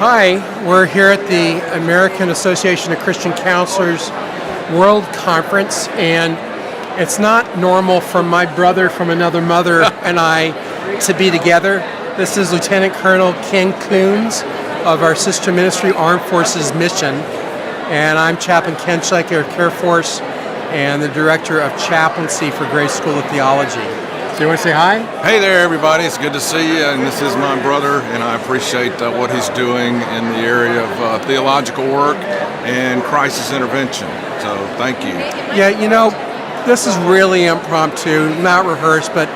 Hi, we're here at the American Association of Christian Counselors World Conference, and it's not normal for my brother from another mother and I to be together. This is Lieutenant Colonel Ken Koons of our sister ministry, Armed Forces Mission, and I'm Chaplain Ken Schlenker of Care Force and the Director of Chaplaincy for Grace School of Theology. So you want to say hi? Hey there, everybody. It's good to see you. And this is my brother, and I appreciate what he's doing in the area of theological work and crisis intervention. So thank you. Yeah, you know, this is really impromptu, not rehearsed, but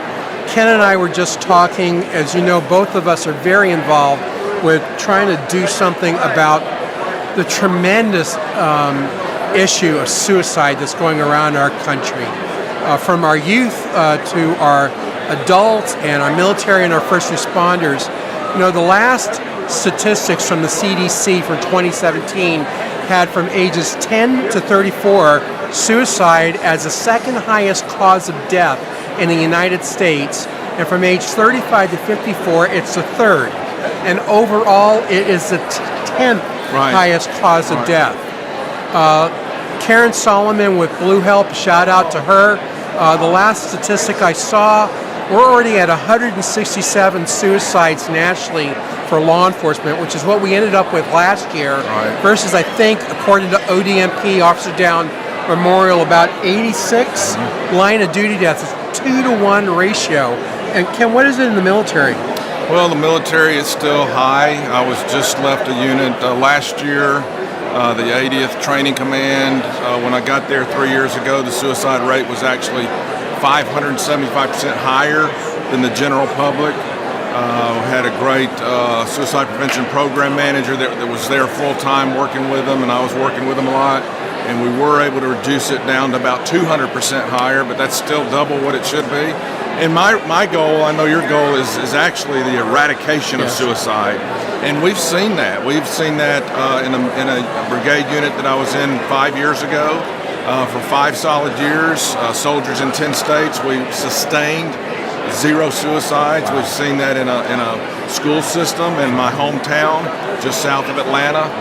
Ken and I were just talking. As you know, both of us are very involved with trying to do something about the tremendous issue of suicide that's going around our country. From our youth to our adults and our military and our first responders. You know, the last statistics from the CDC for 2017 had from ages 10 to 34 suicide as the second highest cause of death in the United States, and from age 35 to 54 it's the third, and overall it is the 10th highest cause of death. Karen Solomon with Blue Help, shout out to her. The last statistic I saw, we're already at 167 suicides nationally for law enforcement, which is what we ended up with last year, versus I think, according to ODMP, Officer Down Memorial, about 86 line of duty deaths. It's 2-to-1 ratio. And Ken, what is it in the military? Well, the military is still high. I was just left a unit last year. The 80th Training Command. When I got there 3 years ago, the suicide rate was actually 575% higher than the general public. Had a great suicide prevention program manager that was there full-time working with them, and I was working with them a lot. And we were able to reduce it down to about 200% higher, but that's still double what it should be. And my goal, I know your goal, is actually the eradication of suicide. And we've seen that. We've seen that in a brigade unit that I was in 5 years ago. For 5 solid years, soldiers in 10 states, we sustained 0 suicides. We've seen that in a school system in my hometown, just south of Atlanta.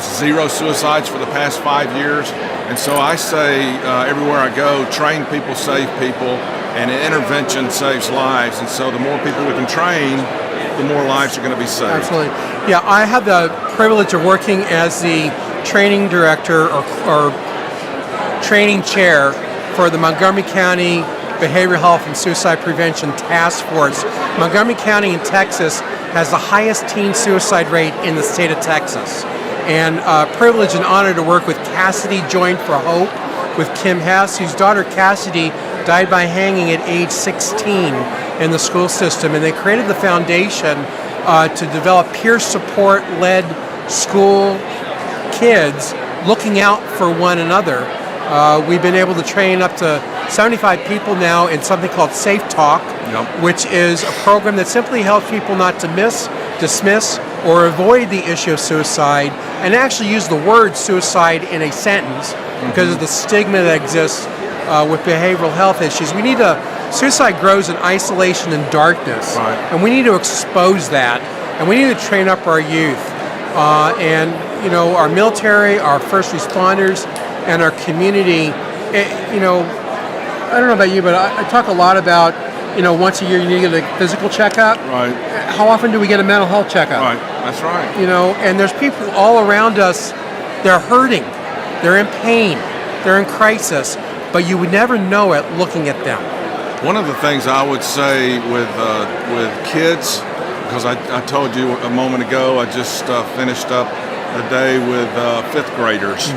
0 suicides for the past 5 years. And so I say everywhere I go, train people, save people, and intervention saves lives. And so the more people we can train, the more lives are going to be saved. Absolutely. Yeah, I have the privilege of working as the training director or training chair for the Montgomery County Behavioral Health and Suicide Prevention Task Force. Montgomery County in Texas has the highest teen suicide rate in the state of Texas. And privilege and honor to work with Cassidy Join for Hope with Kim Hess, whose daughter Cassidy died by hanging at age 16 in the school system. And they created the foundation to develop peer support-led school kids looking out for one another. We've been able to train up to 75 people now in something called Safe Talk, which is a program that simply helps people not to dismiss, or avoid the issue of suicide, and actually use the word suicide in a sentence because of the stigma that exists with behavioral health issues. Suicide grows in isolation and darkness, and we need to expose that, and we need to train up our youth, and you know, our military, our first responders, and our community. You know, I don't know about you, but I talk a lot about, you know, once a year you need to get a physical checkup. How often do we get a mental health checkup? That's right. You know, and there's people all around us, they're hurting, they're in pain, they're in crisis, but you would never know it looking at them. One of the things I would say with kids, because I told you a moment ago, I just finished up a day with 5th graders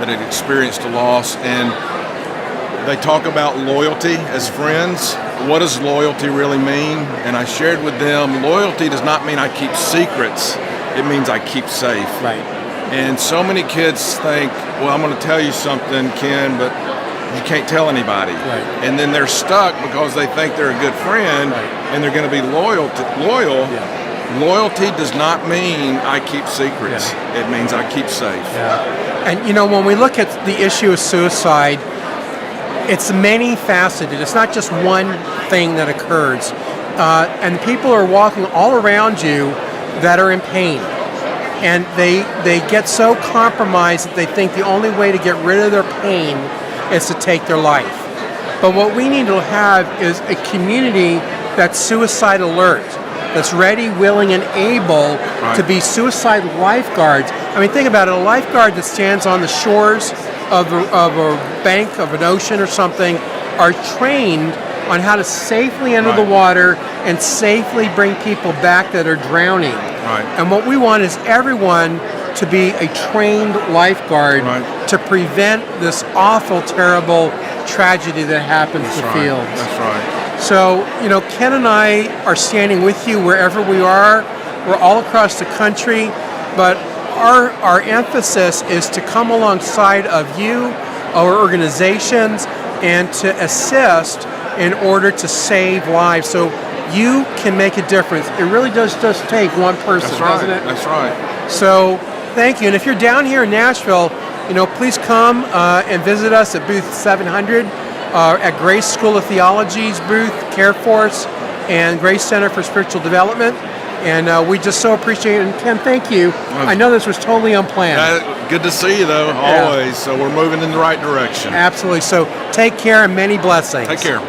that had experienced a loss, and they talk about loyalty as friends. What does loyalty really mean? And I shared with them, loyalty does not mean I keep secrets. It means I keep safe. And so many kids think, well, I'm going to tell you something, Ken, but you can't tell anybody. And then they're stuck because they think they're a good friend and they're going to be loyal. Loyalty does not mean I keep secrets. It means I keep safe. And you know, when we look at the issue of suicide, it's many faceted. It's not just one thing that occurs. And people are walking all around you that are in pain. and they get so compromised that they think the only way to get rid of their pain is to take their life. But what we need to have is a community that's suicide alert, that's ready, willing, and able to be suicide lifeguards. I mean, think about it, a lifeguard that stands on the shores of a bank of an ocean or something are trained on how to safely enter the water and safely bring people back that are drowning. And what we want is everyone to be a trained lifeguard to prevent this awful, terrible tragedy that happens to fields. That's right. So, you know, Ken and I are standing with you wherever we are. We're all across the country, but our emphasis is to come alongside of you, our organizations, and to assist in order to save lives. So you can make a difference. It really does just take one person, doesn't it? That's right. So thank you. And if you're down here in Nashville, you know, please come and visit us at booth 700 at Grace School of Theology's booth, Care Force, and Grace Center for Spiritual Development. And we just so appreciate it. And Ken, thank you. I know this was totally unplanned. Good to see you, though, always. So we're moving in the right direction. Absolutely. So take care and many blessings. Take care.